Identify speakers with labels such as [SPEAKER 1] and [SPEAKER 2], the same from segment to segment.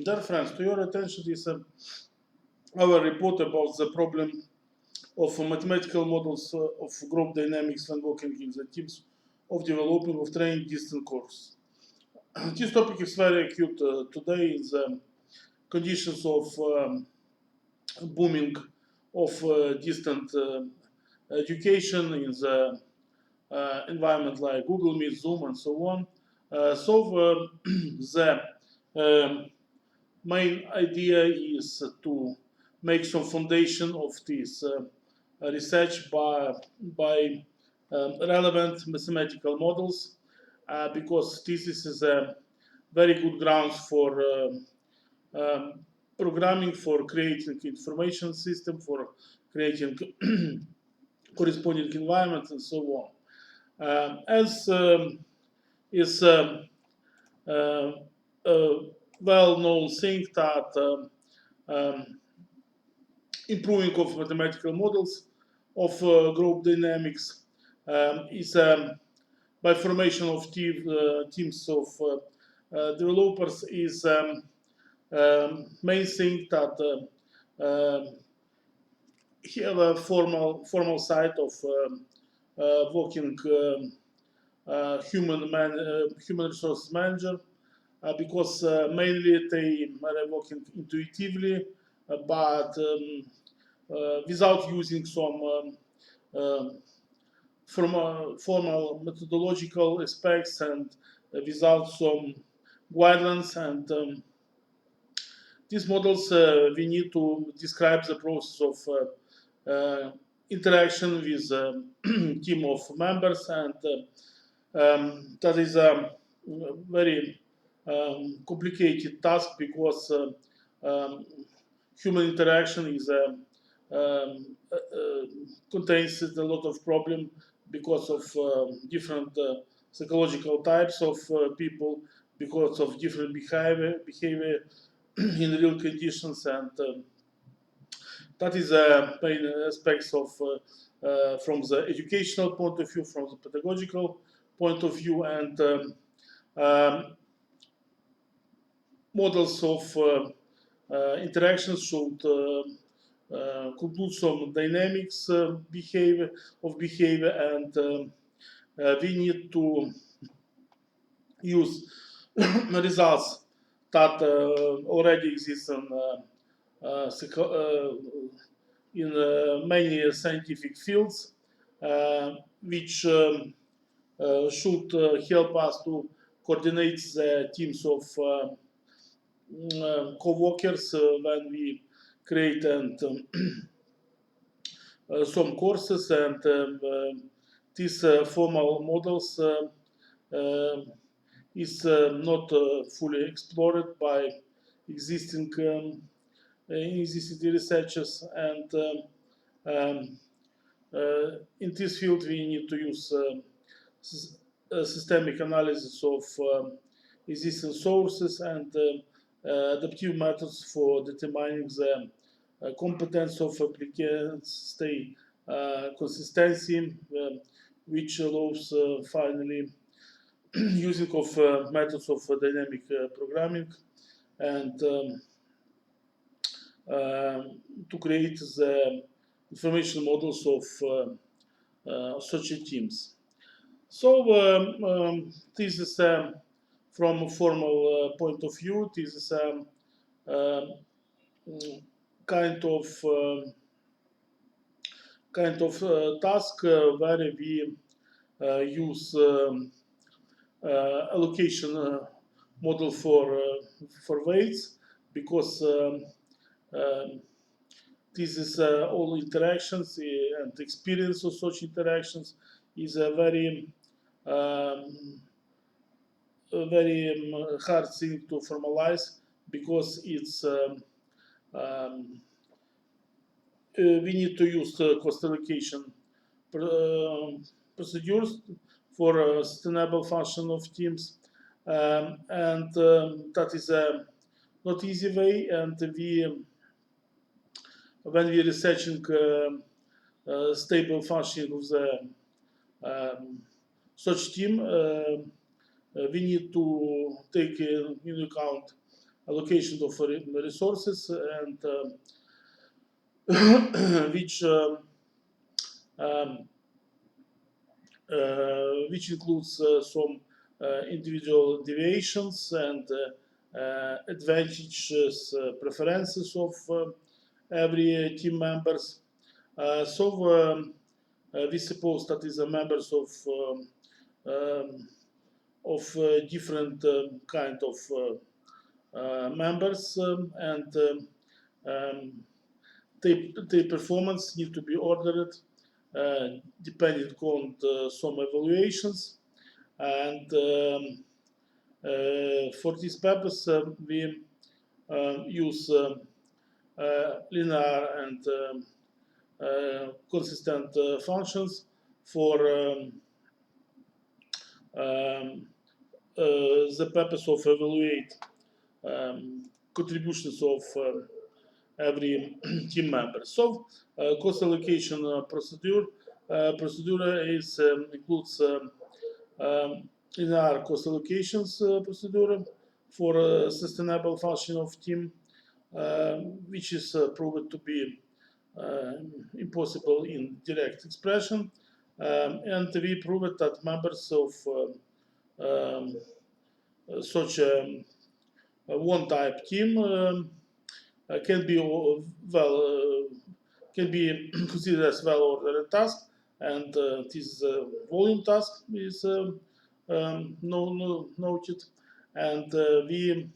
[SPEAKER 1] Dear friends, to your attention is our report about the problem of mathematical models of group dynamics when working in the teams of developing of training distant course. This topic is very acute today in the conditions of booming of distant education in the environment like Google Meet, Zoom, and so on. The um, main idea is to make some foundation of this research by relevant mathematical models, because this is a very good grounds for um, programming, for creating information system, for creating corresponding environments, and so on. As is uh, a well-known thing that improving of mathematical models of group dynamics is by formation of teams of developers is main thing that have a formal side of working human resource manager, because mainly they are working intuitively, but without using some formal methodological aspects, and without some guidelines. And these models, we need to describe the process of interaction with team of members, and that is a very complicated task, because human interaction is contains a lot of problem because of different psychological types of people, because of different behavior in real conditions, and that is main aspects of from the educational point of view, from the pedagogical point of view, and models of interactions should conclude some dynamics behavior, and we need to use results that already exist in many scientific fields, which should help us to coordinate the teams of co-workers when we create and some courses, and these formal models is not fully explored by existing existing researchers, and in this field we need to use systemic analysis of existing sources, and adaptive methods for determining the competence of applicants, stay consistency, which allows finally using of methods of dynamic programming, and to create the information models of such teams. So this is from a formal point of view. This is kind of task where we use allocation model for weights, because this is all interactions and experience of such interactions is a very hard thing to formalize, because it's we need to use cost allocation procedures for sustainable function of teams, and that is a not easy way. And we, when we researching stable functioning of the such team, we need to take into account allocation of resources and which includes some individual deviations and advantages, preferences of every team members. We suppose that is the members of different kind of members and their performance need to be ordered depending on some evaluations, and for this purpose we use linear and consistent functions for the purpose of evaluate contributions of every team member. So, cost allocation procedure is includes linear cost allocations procedure for sustainable function of team, which is proven to be impossible in direct expression, and we proved that members of such a one-type team can be considered as well-ordered task, and this volume task is noted, and we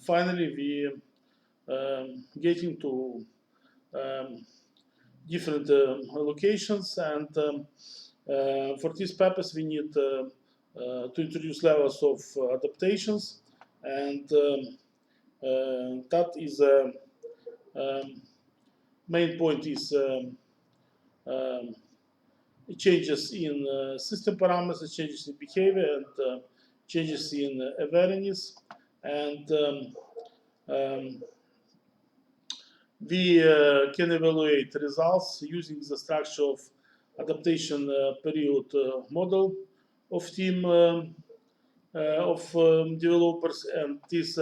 [SPEAKER 1] finally we getting to different locations, and for this purpose we need to introduce levels of adaptations, and that is main point is changes in system parameters, changes in behavior, and changes in awareness, and we can evaluate results using the structure of adaptation period model of team developers, and this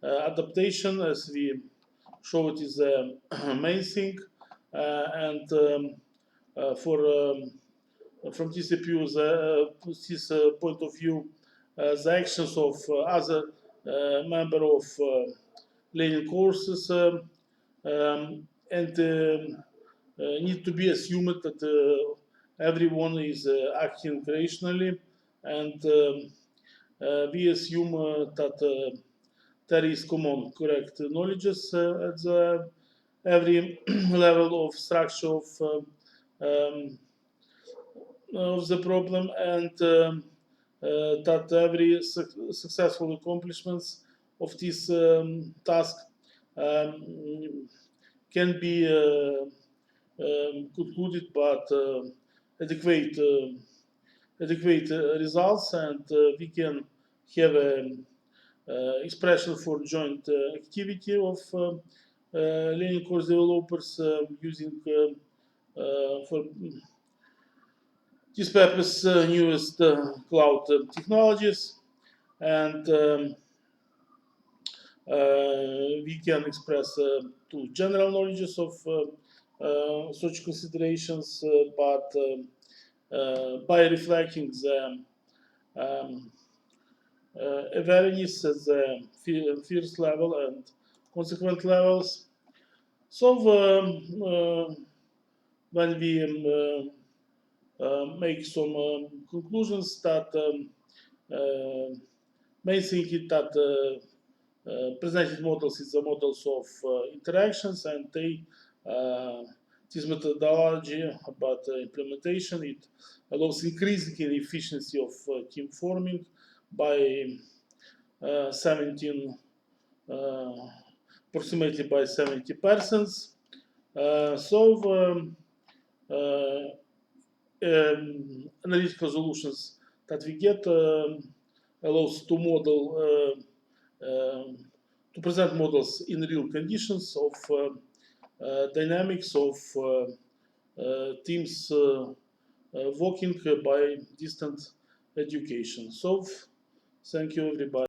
[SPEAKER 1] adaptation, as we showed, is the main thing, and from this point of view, the actions of other member of learning courses and need to be assumed that everyone is acting rationally, and we assume that there is common correct knowledges at the every level of structure of the problem, and that every successful accomplishments of this task can be concluded but adequate results, and we can have an expression for joint activity of learning course developers using for this purpose newest cloud technologies, and we can express two general knowledges of such considerations, but by reflecting the awareness at the first level and consequent levels. So when we make some conclusions, that main thing is that presented models is the models of interactions, and they this methodology about implementation, it allows increasing in efficiency of team forming by 17 approximately by 70%. Analytical solutions that we get allows to model to present models in real conditions of dynamics of teams working by distant education. So, thank you everybody.